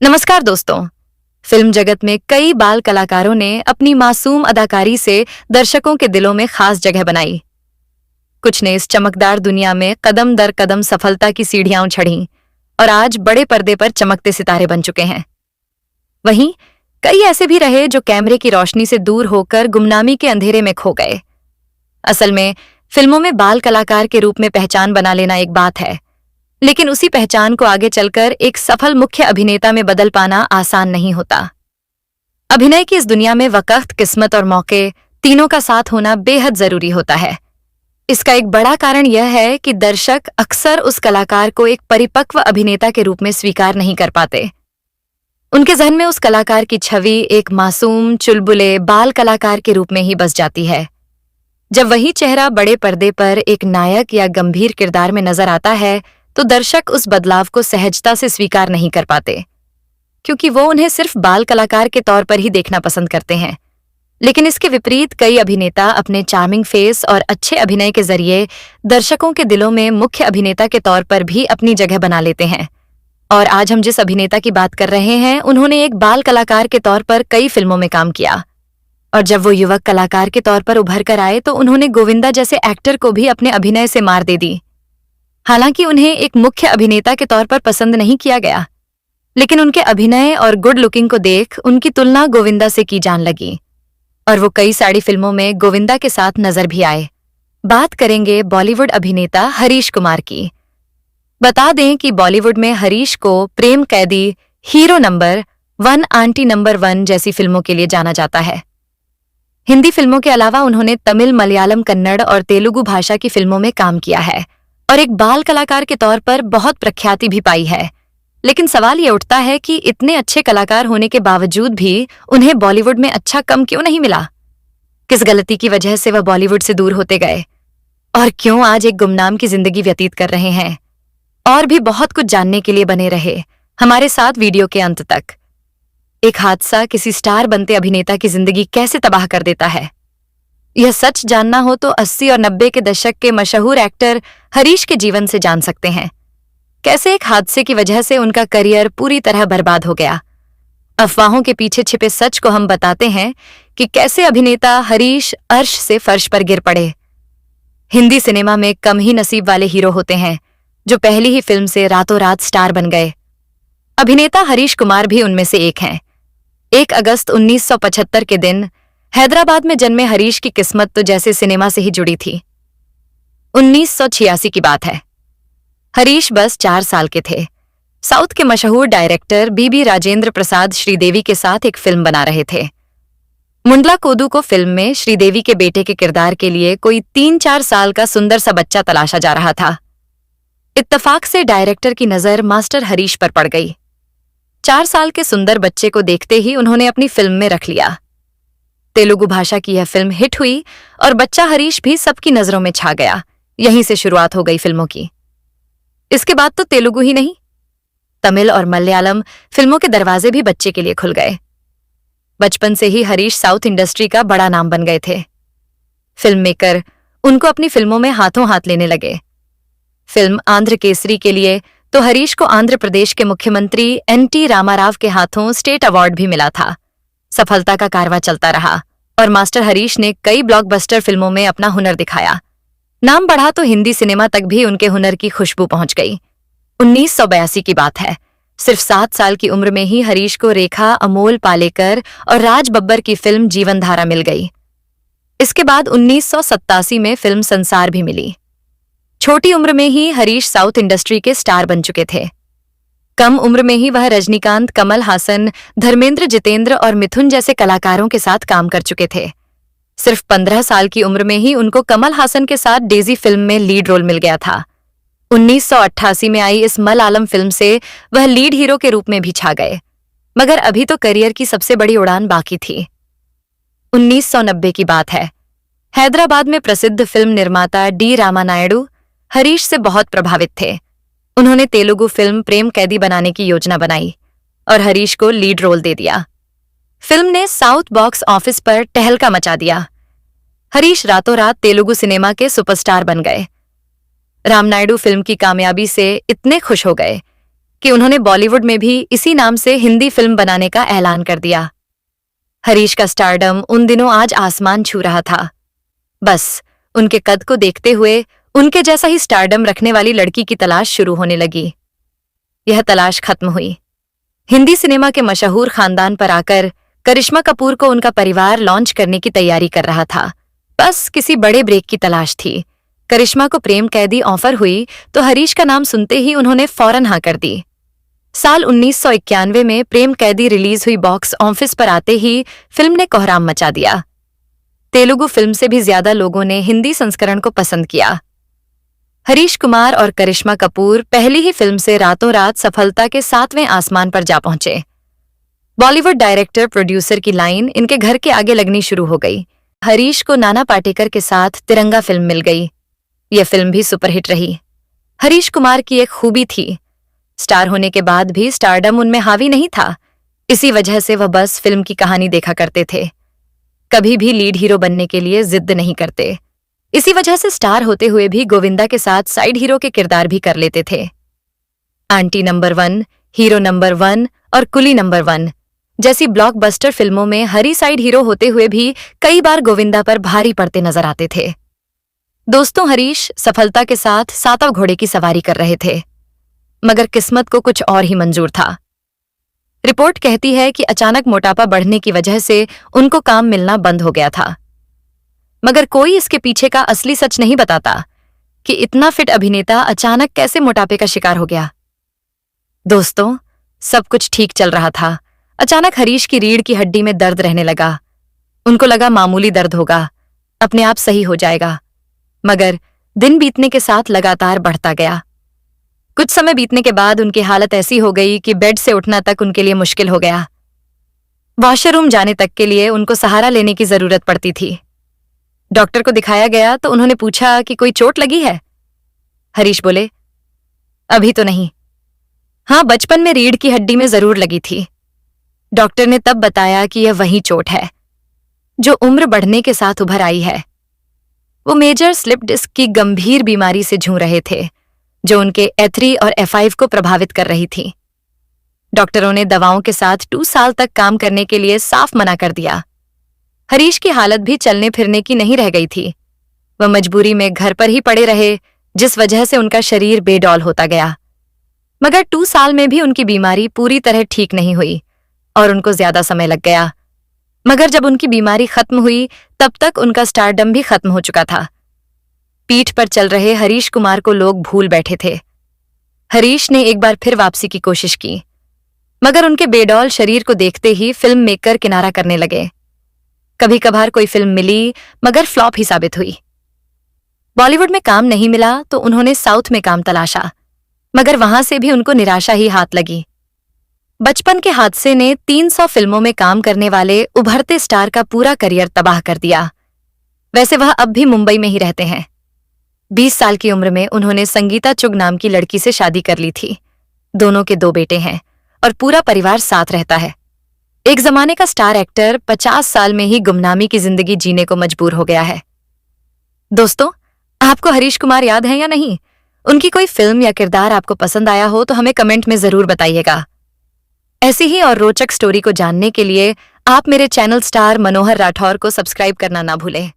नमस्कार दोस्तों। फिल्म जगत में कई बाल कलाकारों ने अपनी मासूम अदाकारी से दर्शकों के दिलों में खास जगह बनाई। कुछ ने इस चमकदार दुनिया में कदम दर कदम सफलता की सीढ़ियां चढ़ीं और आज बड़े पर्दे पर चमकते सितारे बन चुके हैं। वहीं कई ऐसे भी रहे जो कैमरे की रोशनी से दूर होकर गुमनामी के अंधेरे में खो गए। असल में फिल्मों में बाल कलाकार के रूप में पहचान बना लेना एक बात है, लेकिन उसी पहचान को आगे चलकर एक सफल मुख्य अभिनेता में बदल पाना आसान नहीं होता। अभिनय की इस दुनिया में वक्त, किस्मत और मौके तीनों का साथ होना बेहद जरूरी होता है। इसका एक बड़ा कारण यह है कि दर्शक अक्सर उस कलाकार को एक परिपक्व अभिनेता के रूप में स्वीकार नहीं कर पाते। उनके जहन में उस कलाकार की छवि एक मासूम, चुलबुले बाल कलाकार के रूप में ही बस जाती है। जब वही चेहरा बड़े पर्दे पर एक नायक या गंभीर किरदार में नजर आता है तो दर्शक उस बदलाव को सहजता से स्वीकार नहीं कर पाते, क्योंकि वो उन्हें सिर्फ बाल कलाकार के तौर पर ही देखना पसंद करते हैं। लेकिन इसके विपरीत कई अभिनेता अपने चार्मिंग फेस और अच्छे अभिनय के जरिए दर्शकों के दिलों में मुख्य अभिनेता के तौर पर भी अपनी जगह बना लेते हैं। और आज हम जिस अभिनेता की बात कर रहे हैं, उन्होंने एक बाल कलाकार के तौर पर कई फिल्मों में काम किया, और जब वो युवक कलाकार के तौर पर उभर कर आए तो उन्होंने गोविंदा जैसे एक्टर को भी अपने अभिनय से मार दे दी। हालांकि उन्हें एक मुख्य अभिनेता के तौर पर पसंद नहीं किया गया, लेकिन उनके अभिनय और गुड लुकिंग को देख उनकी तुलना गोविंदा से की जान लगी और वो कई सारी फिल्मों में गोविंदा के साथ नजर भी आए। बात करेंगे बॉलीवुड अभिनेता हरीश कुमार की। बता दें कि बॉलीवुड में हरीश को प्रेम कैदी, हीरो नंबर 1, आंटी नंबर 1 जैसी फिल्मों के लिए जाना जाता है। हिंदी फिल्मों के अलावा उन्होंने तमिल, मलयालम, कन्नड़ और तेलुगु भाषा की फिल्मों में काम किया है और एक बाल कलाकार के तौर पर बहुत प्रख्याति भी पाई है। लेकिन सवाल ये उठता है कि इतने अच्छे कलाकार होने के बावजूद भी उन्हें बॉलीवुड में अच्छा कम क्यों नहीं मिला? किस गलती की वजह से वह बॉलीवुड से दूर होते गए और क्यों आज एक गुमनाम की जिंदगी व्यतीत कर रहे हैं? और भी बहुत कुछ जानने के लिए बने रहे हमारे साथ वीडियो के अंत तक। एक हादसा किसी स्टार बनते अभिनेता की जिंदगी कैसे तबाह कर देता है, यह सच जानना हो तो 80 और 90 के दशक के मशहूर एक्टर हरीश के जीवन से जान सकते हैं। कैसे एक हादसे की वजह से उनका करियर पूरी तरह बर्बाद हो गया। अफवाहों के पीछे छिपे सच को हम बताते हैं कि कैसे अभिनेता हरीश अर्श से फर्श पर गिर पड़े। हिंदी सिनेमा में कम ही नसीब वाले हीरो होते हैं जो पहली ही फिल्म से रातों रात स्टार बन गए। अभिनेता हरीश कुमार भी उनमें से एक हैं। 1 अगस्त 1975 के दिन हैदराबाद में जन्मे हरीश की किस्मत तो जैसे सिनेमा से ही जुड़ी थी। 1986 की बात है। हरीश बस 4 साल के थे। साउथ के मशहूर डायरेक्टर बीबी राजेंद्र प्रसाद श्रीदेवी के साथ एक फिल्म बना रहे थे। मुंडला कोदू को फिल्म में श्रीदेवी के बेटे के किरदार के लिए कोई 3-4 साल का सुंदर सा बच्चा तलाशा जा रहा था। इत्तफाक से डायरेक्टर की नजर मास्टर हरीश पर पड़ गई। 4 साल के सुंदर बच्चे को देखते ही उन्होंने अपनी फिल्म में रख लिया। तेलुगु भाषा की यह फिल्म हिट हुई और बच्चा हरीश भी सबकी नजरों में छा गया। यहीं से शुरुआत हो गई फिल्मों की। इसके बाद तो तेलुगु ही नहीं, तमिल और मलयालम फिल्मों के दरवाजे भी बच्चे के लिए खुल गए। बचपन से ही हरीश साउथ इंडस्ट्री का बड़ा नाम बन गए थे। फिल्म मेकर उनको अपनी फिल्मों में हाथों हाथ लेने लगे। फिल्म आंध्र केसरी के लिए तो हरीश को आंध्र प्रदेश के मुख्यमंत्री NT रामाराव के हाथों स्टेट अवार्ड भी मिला था। सफलता का कारवां चलता रहा और मास्टर हरीश ने कई ब्लॉकबस्टर फिल्मों में अपना हुनर दिखाया। नाम बढ़ा तो हिंदी सिनेमा तक भी उनके हुनर की खुशबू पहुंच गई। 1982 की बात है। सिर्फ 7 साल की उम्र में ही हरीश को रेखा, अमोल पालेकर और राज बब्बर की फिल्म जीवनधारा मिल गई। इसके बाद 1987 में फिल्म संसार भी मिली। छोटी उम्र में ही हरीश साउथ इंडस्ट्री के स्टार बन चुके थे। कम उम्र में ही वह रजनीकांत, कमल हासन, धर्मेंद्र, जितेंद्र और मिथुन जैसे कलाकारों के साथ काम कर चुके थे। सिर्फ 15 साल की उम्र में ही उनको कमल हासन के साथ डेजी फिल्म में लीड रोल मिल गया था। 1988 में आई इस मलयालम फिल्म से वह लीड हीरो के रूप में भी छा गए, मगर अभी तो करियर की सबसे बड़ी उड़ान बाकी थी। 1990 की बात है। हैदराबाद में प्रसिद्ध फिल्म निर्माता D रामानायडू हरीश से बहुत प्रभावित थे। उन्होंने तेलुगु फिल्म प्रेम कैदी बनाने की योजना बनाई और हरीश को लीड रोल दे दिया। फिल्म ने साउथ बॉक्स ऑफिस पर टहलका मचा दिया। हरीश रातों रात तेलुगु सिनेमा के सुपरस्टार बन गए। रामनायडू फिल्म की कामयाबी से इतने खुश हो गए कि उन्होंने बॉलीवुड में भी इसी नाम से हिंदी फिल्म बनाने का ऐलान कर दिया। हरीश का स्टारडम उन दिनों आज आसमान छू रहा था। बस उनके कद को देखते हुए उनके जैसा ही स्टारडम रखने वाली लड़की की तलाश शुरू होने लगी। यह तलाश खत्म हुई। हिंदी सिनेमा के मशहूर खानदान पर आकर करिश्मा कपूर को उनका परिवार लॉन्च करने की तैयारी कर रहा था। बस किसी बड़े ब्रेक की तलाश थी। करिश्मा को प्रेम कैदी ऑफर हुई तो हरीश का नाम सुनते ही उन्होंने फौरन हाँ कर दी। साल 1991 में प्रेम कैदी रिलीज हुई बॉक्स ऑफिस पर आते ही फिल्म ने कोहराम मचा दिया। तेलुगु फिल्म से भी ज्यादा लोगों ने हिंदी संस्करण को पसंद किया। हरीश कुमार और करिश्मा कपूर पहली ही फिल्म से रातों रात सफलता के 7वें आसमान पर जा पहुंचे। बॉलीवुड डायरेक्टर प्रोड्यूसर की लाइन इनके घर के आगे लगनी शुरू हो गई। हरीश को नाना पाटेकर के साथ तिरंगा फिल्म मिल गई। यह फिल्म भी सुपरहिट रही। हरीश कुमार की एक खूबी थी, स्टार होने के बाद भी स्टारडम उनमें हावी नहीं था। इसी वजह से वह बस फिल्म की कहानी देखा करते थे, कभी भी लीड हीरो बनने के लिए जिद नहीं करते। इसी वजह से स्टार होते हुए भी गोविंदा के साथ साइड हीरो के किरदार भी कर लेते थे। आंटी नंबर 1, हीरो नंबर 1 और कुली नंबर 1 जैसी ब्लॉकबस्टर फिल्मों में हरी साइड हीरो होते हुए भी कई बार गोविंदा पर भारी पड़ते नजर आते थे। दोस्तों, हरीश सफलता के साथ 7वें घोड़े की सवारी कर रहे थे, मगर किस्मत को कुछ और ही मंजूर था। रिपोर्ट कहती है कि अचानक मोटापा बढ़ने की वजह से उनको काम मिलना बंद हो गया था। मगर कोई इसके पीछे का असली सच नहीं बताता कि इतना फिट अभिनेता अचानक कैसे मोटापे का शिकार हो गया। दोस्तों, सब कुछ ठीक चल रहा था। अचानक हरीश की रीढ़ की हड्डी में दर्द रहने लगा। उनको लगा मामूली दर्द होगा, अपने आप सही हो जाएगा। मगर दिन बीतने के साथ लगातार बढ़ता गया। कुछ समय बीतने के बाद उनकी हालत ऐसी हो गई कि बेड से उठना तक उनके लिए मुश्किल हो गया। वॉशरूम जाने तक के लिए उनको सहारा लेने की जरूरत पड़ती थी। डॉक्टर को दिखाया गया तो उन्होंने पूछा कि कोई चोट लगी है। हरीश बोले, अभी तो नहीं। हाँ, बचपन में रीढ़ की हड्डी में जरूर लगी थी। डॉक्टर ने तब बताया कि यह वही चोट है जो उम्र बढ़ने के साथ उभर आई है। वो मेजर स्लिप डिस्क की गंभीर बीमारी से जूझ रहे थे, जो उनके F3 और F5 को प्रभावित कर रही थी। डॉक्टरों ने दवाओं के साथ 2 साल तक काम करने के लिए साफ मना कर दिया। हरीश की हालत भी चलने फिरने की नहीं रह गई थी। वह मजबूरी में घर पर ही पड़े रहे, जिस वजह से उनका शरीर बेडौल होता गया। मगर 2 साल में भी उनकी बीमारी पूरी तरह ठीक नहीं हुई और उनको ज्यादा समय लग गया। मगर जब उनकी बीमारी खत्म हुई तब तक उनका स्टारडम भी खत्म हो चुका था। पीठ पर चल रहे हरीश कुमार को लोग भूल बैठे थे। हरीश ने एक बार फिर वापसी की कोशिश की, मगर उनके बेडौल शरीर को देखते ही फिल्म मेकर किनारा करने लगे। कभी कभार कोई फिल्म मिली, मगर फ्लॉप ही साबित हुई। बॉलीवुड में काम नहीं मिला तो उन्होंने साउथ में काम तलाशा, मगर वहां से भी उनको निराशा ही हाथ लगी। बचपन के हादसे ने 300 फिल्मों में काम करने वाले उभरते स्टार का पूरा करियर तबाह कर दिया। वैसे वह अब भी मुंबई में ही रहते हैं। 20 साल की उम्र में उन्होंने संगीता चुग नाम की लड़की से शादी कर ली थी। दोनों के 2 बेटे हैं और पूरा परिवार साथ रहता है। एक जमाने का स्टार एक्टर 50 साल में ही गुमनामी की जिंदगी जीने को मजबूर हो गया है। दोस्तों, आपको हरीश कुमार याद है या नहीं? उनकी कोई फिल्म या किरदार आपको पसंद आया हो तो हमें कमेंट में जरूर बताइएगा। ऐसी ही और रोचक स्टोरी को जानने के लिए आप मेरे चैनल स्टार मनोहर राठौर को सब्सक्राइब करना ना भूलें।